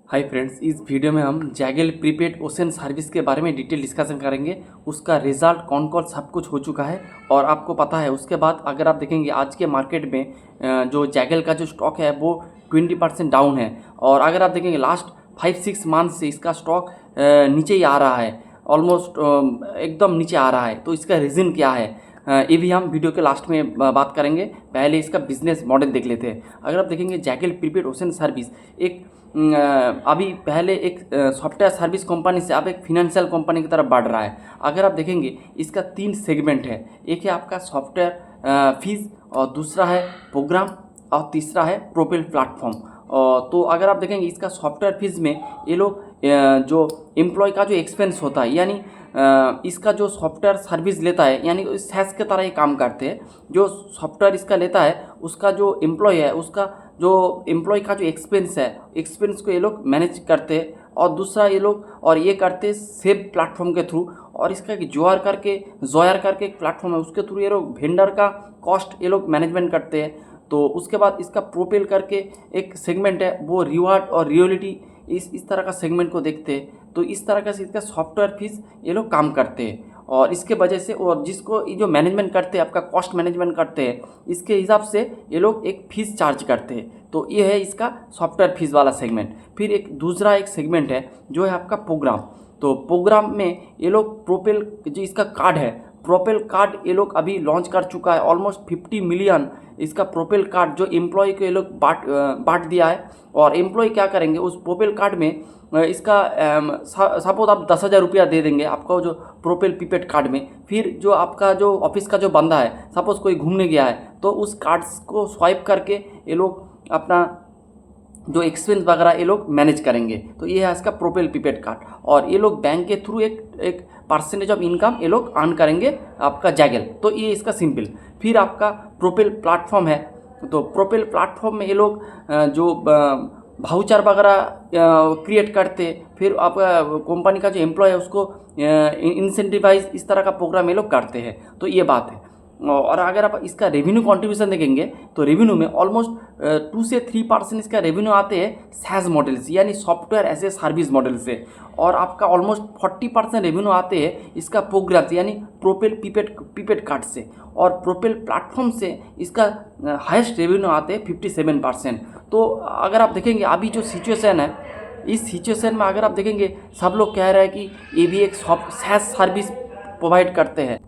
Hi friends, इस video में हम जैगल प्रीपेड ओशन सर्विस के बारे में डिटेल डिस्कशन करेंगे। उसका रिजल्ट कौन कौन सब कुछ हो चुका है और आपको पता है। उसके बाद अगर आप देखेंगे आज के मार्केट में जो जैगल का जो स्टॉक है वो 20% डाउन है। और अगर आप देखेंगे लास्ट 5-6 मंथ से इसका स्टॉक नीचे ही आ रहा है, ऑलमोस्ट एकदम नीचे आ रहा है। तो इसका रीज़न क्या है ये भी हम वीडियो के लास्ट में बात करेंगे। पहले इसका बिजनेस मॉडल देख लेते हैं। अगर आप देखेंगे जैगल प्रीपेड ओशन सर्विस एक अभी पहले एक सॉफ्टवेयर सर्विस कंपनी से अब एक फिनेंशियल कंपनी की तरफ बढ़ रहा है। अगर आप देखेंगे इसका 3 सेगमेंट है। एक है आपका सॉफ्टवेयर फीस, और दूसरा है प्रोग्राम, और तीसरा है प्रोपेल प्लेटफॉर्म। तो अगर आप देखेंगे इसका सॉफ्टवेयर फीस में ये लोग जो एम्प्लॉय का जो एक्सपेंस होता है, यानी इसका जो सॉफ्टवेयर सर्विस लेता है, यानी सैस के तरह ही काम करते हैं। जो सॉफ्टवेयर इसका लेता है उसका जो एम्प्लॉय है, उसका जो एम्प्लॉय का जो एक्सपेंस है, एक्सपेंस को ये लोग मैनेज करते हैं। और दूसरा ये लोग और ये करते हैं सेब प्लेटफॉर्म के थ्रू। और इसका एक जोयर करके एक प्लेटफॉर्म है, उसके थ्रू ये लोग वेंडर का कॉस्ट ये लोग मैनेजमेंट करते हैं। तो उसके बाद इसका प्रोपेल करके एक सेगमेंट है, वो रिवार्ड और रियलिटी इस तरह का सेगमेंट को देखते हैं। तो इस तरह का इसका सॉफ्टवेयर फीस ये लोग काम करते हैं। और इसके वजह से, और जिसको ये जो मैनेजमेंट करते हैं, आपका कॉस्ट मैनेजमेंट करते हैं, इसके हिसाब से ये लोग एक फ़ीस चार्ज करते हैं। तो ये है इसका सॉफ्टवेयर फीस वाला सेगमेंट। फिर एक दूसरा एक सेगमेंट है जो है आपका प्रोग्राम। तो प्रोग्राम में ये लोग प्रोपेल जो इसका कार्ड है, प्रोपेल कार्ड ये लोग अभी लॉन्च कर चुका है। ऑलमोस्ट 50 मिलियन इसका प्रोपेल कार्ड जो एम्प्लॉय को ये लोग बांट दिया है। और एम्प्लॉय क्या करेंगे, उस प्रोपेल कार्ड में इसका सपोज आप 10,000 रुपया दे देंगे आपका जो प्रोपेल प्रीपेड कार्ड में। फिर जो आपका जो ऑफिस का जो बंदा है, सपोज कोई घूमने गया है, तो उस कार्ड्स को स्वाइप करके ये लोग अपना जो एक्सपेंस वगैरह ये लोग मैनेज करेंगे। तो ये है इसका प्रोपेल प्रीपेड कार्ड। और ये लोग बैंक के थ्रू एक परसेंटेज ऑफ इनकम ये लोग अर्न करेंगे आपका जैगल। तो ये इसका सिंपल। फिर आपका प्रोपेल प्लेटफॉर्म है। तो प्रोपेल प्लेटफॉर्म में ये लोग जो भाउचर वगैरह क्रिएट करते, फिर आपका कंपनी का जो एम्प्लॉय है उसको इंसेंटिवाइज इस तरह का प्रोग्राम ये लोग करते हैं। तो ये बात है। और अगर आप इसका रेवेन्यू कंट्रीब्यूशन देखेंगे तो रेवेन्यू में ऑलमोस्ट 2 से 3% इसका रेवेन्यू आते हैं सैस मॉडल से, यानी software as a service model से। और आपका ऑलमोस्ट 40% रेवेन्यू आते हैं इसका प्रोग्राम से, यानी प्रोपेल प्रीपेड कार्ड से। और प्रोपेल प्लेटफॉर्म से इसका हाईएस्ट रेवेन्यू आते हैं 57%। तो अगर आप देखेंगे अभी जो सिचुएशन है, इस सिचुएशन में अगर आप देखेंगे सब लोग कह रहे हैं कि ये भी एक सैस सर्विस प्रोवाइड करते हैं।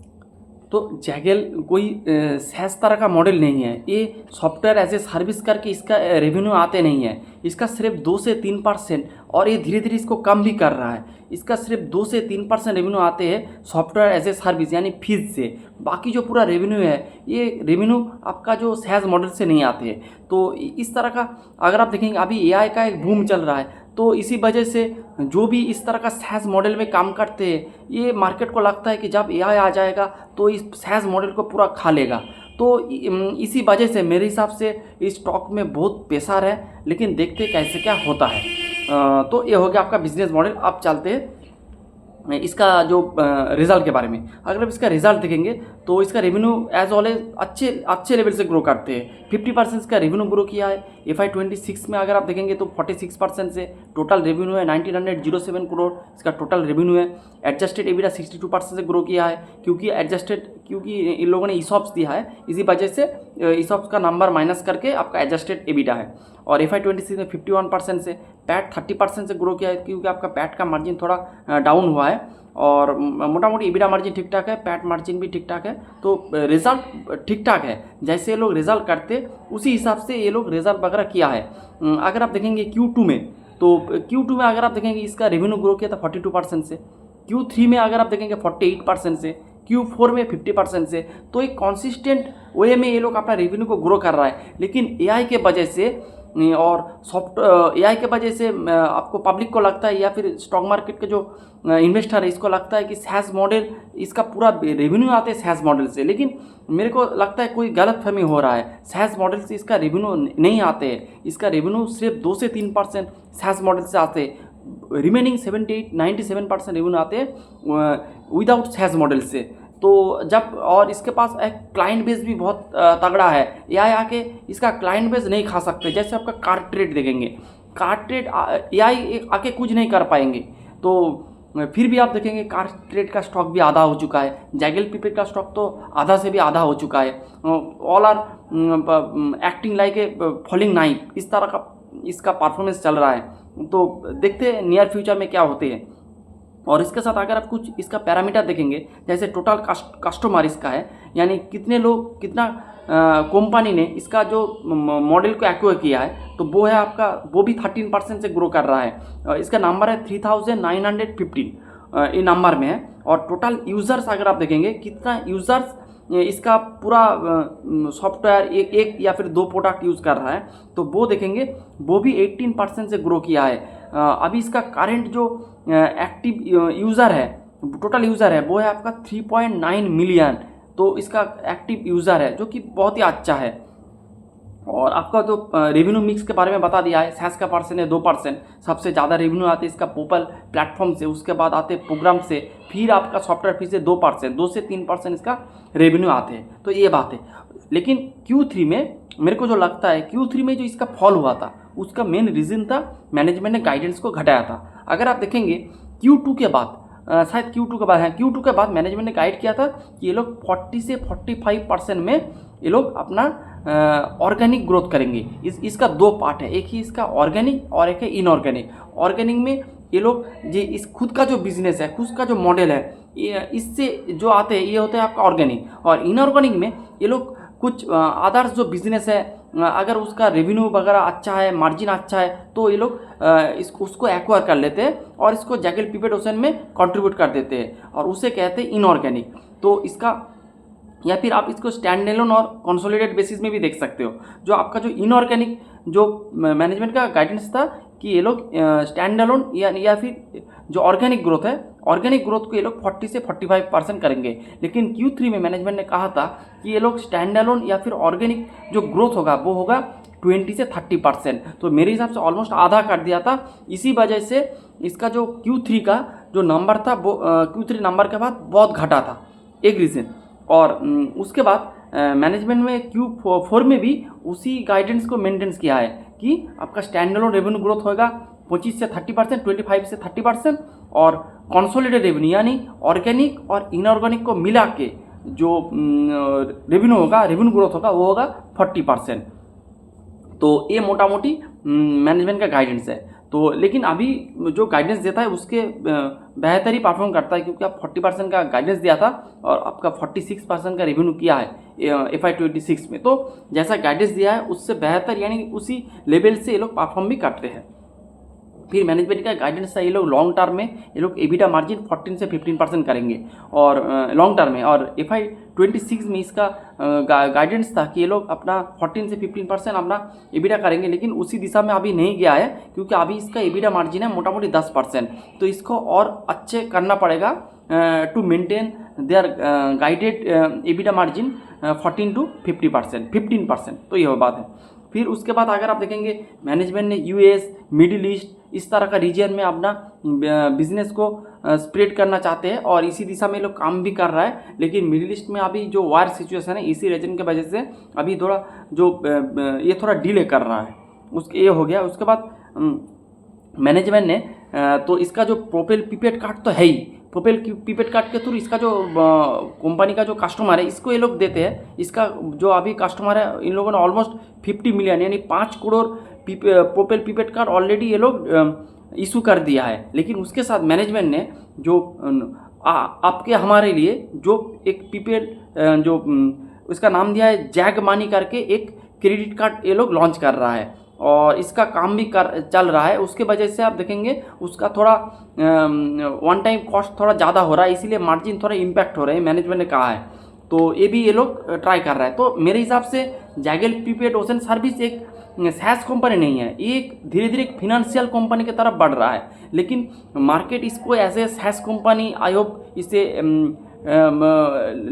तो जैगल कोई सैस तरह का मॉडल नहीं है। ये सॉफ्टवेयर एज ए सर्विस करके इसका रेवेन्यू आते नहीं है। इसका सिर्फ 2 से 3%, और ये धीरे धीरे इसको कम भी कर रहा है। इसका सिर्फ 2 से 3% रेवेन्यू आते हैं सॉफ्टवेयर एज ए सर्विस, यानी फीस से। बाकी जो पूरा रेवेन्यू है, ये रेवेन्यू आपका जो सैस मॉडल से नहीं आते हैं। तो इस तरह का अगर आप देखेंगे अभी एआई का एक बूम चल रहा है। तो इसी वजह से जो भी इस तरह का सैस मॉडल में काम करते हैं, ये मार्केट को लगता है कि जब एआई आ जाएगा तो इस सैस मॉडल को पूरा खा लेगा। तो इसी वजह से मेरे हिसाब से इस स्टॉक में बहुत प्रेशर है, लेकिन देखते कैसे क्या होता है। तो ये हो गया आपका बिजनेस मॉडल। अब चलते हैं इसका जो रिज़ल्ट के बारे में। अगर आप इसका रिज़ल्ट देखेंगे तो इसका रेवेन्यू एज ऑलवेज अच्छे लेवल से ग्रो करते हैं। 50% इसका रेवेन्यू ग्रो किया है। FY26 में अगर आप देखेंगे तो 46% से टोटल रेवेन्यू है 1907 करोड़ इसका टोटल रेवेन्यू है। एडजस्टेड एबिटा 62% से ग्रो किया है, क्योंकि इन लोगों ने ईसॉप्स दिया है, इसी वजह से ईसॉप्स का नंबर माइनस करके आपका एडजस्टेड एबिटा है। और FY26 में 51% से, पैट 30% से ग्रो किया है, क्योंकि आपका पैट का मार्जिन थोड़ा डाउन हुआ है। और मोटा मोटी एबिटा मार्जिन ठीक ठाक है, पैट मार्जिन भी ठीक ठाक है। तो रिज़ल्ट ठीक ठाक है। जैसे ये लोग रिज़ल्ट करते उसी हिसाब से ये लोग रिज़ल्ट वगैरह किया है। अगर आप देखेंगे Q2 में, तो Q2 में अगर आप देखेंगे इसका रेवेन्यू ग्रो किया था 42% से। Q3 में अगर आप देखेंगे 48% से। Q4 में 50% से। तो एक कॉन्सिस्टेंट वे में ये लोग अपना रेवेन्यू को ग्रो कर रहा है। लेकिन एआई के वजह से और एआई के वजह से आपको पब्लिक को लगता है, या फिर स्टॉक मार्केट के जो इन्वेस्टर है इसको लगता है कि सैस मॉडल इसका पूरा रेवेन्यू आते हैं सैस मॉडल से। लेकिन मेरे को लगता है कोई गलतफहमी हो रहा है। सैस मॉडल से इसका रेवेन्यू नहीं आते हैं। इसका रेवेन्यू सिर्फ 2 से 3% सैस मॉडल से आते हैं। रिमेनिंग 78-97% रेवेन्यू आते हैं विदाउट सैस मॉडल से। तो जब, और इसके पास एक क्लाइंट बेस भी बहुत तगड़ा है। एआई आके इसका क्लाइंट बेस नहीं खा सकते। जैसे आपका कार ट्रेड देखेंगे, कार ट्रेड AI आके कुछ नहीं कर पाएंगे। तो फिर भी आप देखेंगे कार ट्रेड का स्टॉक भी आधा हो चुका है, जैगल प्रीपेड का स्टॉक तो आधा से भी आधा हो चुका है। All are acting like a falling knife, इस तरह का इसका परफॉर्मेंस चल रहा है। तो देखते हैं नियर फ्यूचर में क्या होते हैं। और इसके साथ अगर आप कुछ इसका पैरामीटर देखेंगे, जैसे टोटल कस्टमर इसका है, यानी कितने लोग, कितना कंपनी ने इसका जो मॉडल को एक्वायर किया है, तो वो है आपका, वो भी 13% से ग्रो कर रहा है। इसका नंबर है 3915 ये नंबर में है। और टोटल यूज़र्स अगर आप देखेंगे कितना यूज़र्स इसका पूरा सॉफ्टवेयर एक या फिर 2 प्रोडक्ट यूज़ कर रहा है, तो वो देखेंगे वो भी 18% से ग्रो किया है। अभी इसका करंट जो एक्टिव यूज़र है, टोटल यूज़र है, वो है आपका 3.9 मिलियन। तो इसका एक्टिव यूज़र है जो कि बहुत ही अच्छा है। और आपका जो रेवेन्यू मिक्स के बारे में बता दिया है, सैस का परसेंट है 2%, सबसे ज़्यादा रेवेन्यू आते हैं इसका पोपल प्लेटफॉर्म से, उसके बाद आते हैं प्रोग्राम से, फिर आपका सॉफ्टवेयर फी से 2%, 2 से 3% इसका रेवेन्यू आते हैं। तो ये बात है। लेकिन Q3 में मेरे को जो लगता है, Q3 में जो इसका फॉल हुआ था उसका मेन रीज़न था मैनेजमेंट ने गाइडेंस को घटाया था। अगर आप देखेंगे Q2 के बाद, शायद Q2 के बाद है, Q2 के बाद मैनेजमेंट ने गाइड किया था कि ये लोग 40 से 45% में ये लोग अपना ऑर्गेनिक ग्रोथ करेंगे। इसका 2 पार्ट है, एक ही इसका ऑर्गेनिक और एक है इनऑर्गेनिक। ऑर्गेनिक में ये लोग जो इस खुद का जो बिजनेस है, खुद का जो मॉडल है, इससे जो आते हैं ये होता है आपका ऑर्गेनिक। और इनऑर्गेनिक में ये लोग कुछ अदर्स जो बिजनेस है, अगर उसका रेवेन्यू वगैरह अच्छा है, मार्जिन अच्छा है, तो ये लोग उसको एक्वायर कर लेते हैं और इसको जैगल प्रीपेड ओशन में कंट्रीब्यूट कर देते हैं, और उसे कहते हैं इनऑर्गेनिक। तो इसका, या फिर आप इसको स्टैंड एलोन और कंसोलिडेट बेसिस में भी देख सकते हो। जो आपका जो इनऑर्गेनिक जो मैनेजमेंट का गाइडेंस था कि ये लोग स्टैंड एलोन या फिर जो ऑर्गेनिक ग्रोथ है, ऑर्गेनिक ग्रोथ को ये लोग 40 से 45% करेंगे। लेकिन Q3 में मैनेजमेंट ने कहा था कि ये लोग स्टैंड एलोन या फिर ऑर्गेनिक जो ग्रोथ होगा वो होगा 20 से 30%। तो मेरे हिसाब से ऑलमोस्ट आधा कर दिया था। इसी वजह से इसका जो Q3 का जो नंबर था वो Q3 नंबर के बाद बहुत घटा था, एक रीज़न। और उसके बाद मैनेजमेंट में Q4 में भी उसी गाइडेंस को मेंटेन्स किया है कि आपका स्टैंड एलोन रेवेन्यू ग्रोथ होगा 25 से 30%, 25 से 30%, और कंसोलिडेटेड रेवेन्यू यानी ऑर्गेनिक और इनऑर्गेनिक को मिला के जो रेवेन्यू होगा, रेवेन्यू ग्रोथ होगा, वो होगा 40%। तो ये मोटा मोटी मैनेजमेंट का गाइडेंस है। तो लेकिन अभी जो गाइडेंस देता है उसके बेहतर ही परफॉर्म करता है, क्योंकि आप 40% का गाइडेंस दिया था और आपका 46% का रेवेन्यू किया है FY26 में। तो जैसा गाइडेंस दिया है उससे बेहतर, यानी उसी लेवल से ये लोग परफॉर्म भी करते हैं। फिर मैनेजमेंट का गाइडेंस था ये लोग लॉन्ग टर्म में ये लोग एबिटा मार्जिन 14 से 15% करेंगे, और लॉन्ग टर्म में। और FY26 में इसका गाइडेंस था कि ये लोग अपना 14 से 15% अपना एबिटा करेंगे। लेकिन उसी दिशा में अभी नहीं गया है, क्योंकि अभी इसका एबिटा मार्जिन है मोटा मोटी 10%। तो इसको और अच्छे करना पड़ेगा to maintain their guided EBITDA margin 14 to 15%। तो यह बात है। फिर उसके बाद अगर आप देखेंगे मैनेजमेंट ने US, मिडिल ईस्ट, इस तरह का रीजन में अपना बिजनेस को स्प्रेड करना चाहते हैं, और इसी दिशा में लोग काम भी कर रहा है। लेकिन मिडिल ईस्ट में अभी जो वार सिचुएशन है, इसी रीजन के वजह से अभी थोड़ा जो ये थोड़ा डिले कर रहा है, उसके ये हो गया। उसके बाद मैनेजमेंट ने तो इसका जो प्रोपेल प्रीपेड कार्ड तो है ही, प्रोपेल प्रीपेड कार्ड के थ्रू इसका जो कंपनी का जो कस्टमर है इसको ये लोग देते हैं। इसका जो अभी कस्टमर है, इन लोगों ने ऑलमोस्ट 50 मिलियन यानी 5 crore propel prepaid card already ये लोग इशू कर दिया है। लेकिन उसके साथ मैनेजमेंट ने जो आपके हमारे लिए जो एक प्रीपेड जो उसका नाम दिया है जैग मनी करके एक क्रेडिट कार्ड ये लोग लॉन्च कर रहा है, और इसका काम भी चल रहा है। उसके वजह से आप देखेंगे उसका थोड़ा वन टाइम कॉस्ट थोड़ा ज़्यादा हो रहा है, इसीलिए मार्जिन थोड़ा इम्पैक्ट हो रहा है, मैनेजमेंट ने कहा है। तो ये भी ये लोग ट्राई कर रहा है। तो मेरे हिसाब से जैगल प्रीपेड ओशन सर्विस एक सैस कंपनी नहीं है, ये एक धीरे धीरे एक फिनेंशियल कंपनी की तरफ बढ़ रहा है। लेकिन मार्केट इसको as a SaaS company I hope इसे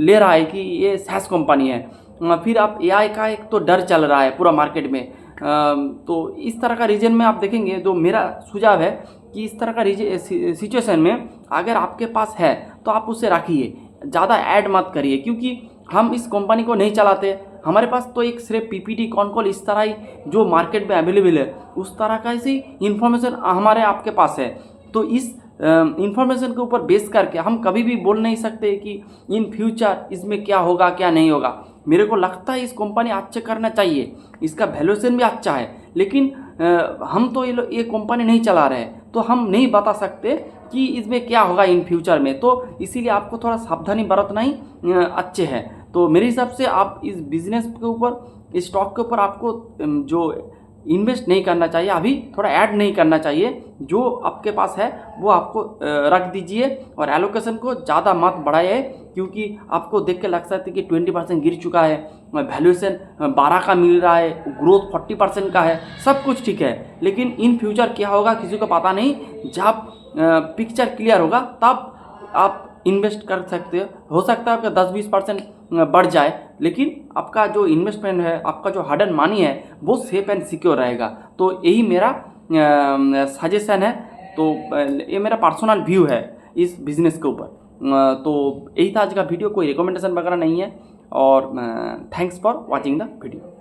ले रहा है कि ये सैस कंपनी है। फिर आप AI का एक तो डर चल रहा है पूरा मार्केट में। तो इस तरह का रीजन में आप देखेंगे, तो मेरा सुझाव है कि इस तरह का सिचुएशन में अगर आपके पास है तो आप उसे रखिए, ज़्यादा ऐड मत करिए, क्योंकि हम इस कंपनी को नहीं चलाते, हमारे पास तो एक सिर्फ पीपीटी कॉन कॉल इस तरह ही जो मार्केट में अवेलेबल है उस तरह का ऐसी इन्फॉर्मेशन हमारे आपके पास है। तो इस इंफॉर्मेशन के ऊपर बेस करके हम कभी भी बोल नहीं सकते कि इन फ्यूचर इसमें क्या होगा क्या नहीं होगा। मेरे को लगता है इस कंपनी अच्छे करना चाहिए, इसका वैल्यूएशन भी अच्छा है, लेकिन हम तो ये कंपनी नहीं चला रहे हैं तो हम नहीं बता सकते कि इसमें क्या होगा इन फ्यूचर में। तो इसीलिए आपको थोड़ा सावधानी बरतना ही अच्छे है। तो मेरे हिसाब से आप इस बिजनेस के ऊपर, इस स्टॉक के ऊपर आपको जो इन्वेस्ट नहीं करना चाहिए, अभी थोड़ा ऐड नहीं करना चाहिए। जो आपके पास है वो आपको रख दीजिए और एलोकेशन को ज़्यादा मत बढ़ाइए, क्योंकि आपको देख के लग सकता है कि 20% गिर चुका है, वैल्यूएशन 12 का मिल रहा है, ग्रोथ 40% का है, सब कुछ ठीक है, लेकिन इन फ्यूचर क्या होगा किसी को पता नहीं। जब पिक्चर क्लियर होगा तब आप इन्वेस्ट कर सकते हो सकता है आपका 10-20% बढ़ जाए, लेकिन आपका जो इन्वेस्टमेंट है, आपका जो हार्ड एंड मनी है वो सेफ एंड सिक्योर रहेगा। तो यही मेरा सजेशन है। तो ये मेरा पर्सनल व्यू है इस बिज़नेस के ऊपर। तो यही था आज का वीडियो, कोई रिकमेंडेशन वगैरह नहीं है। और thanks for watching the video.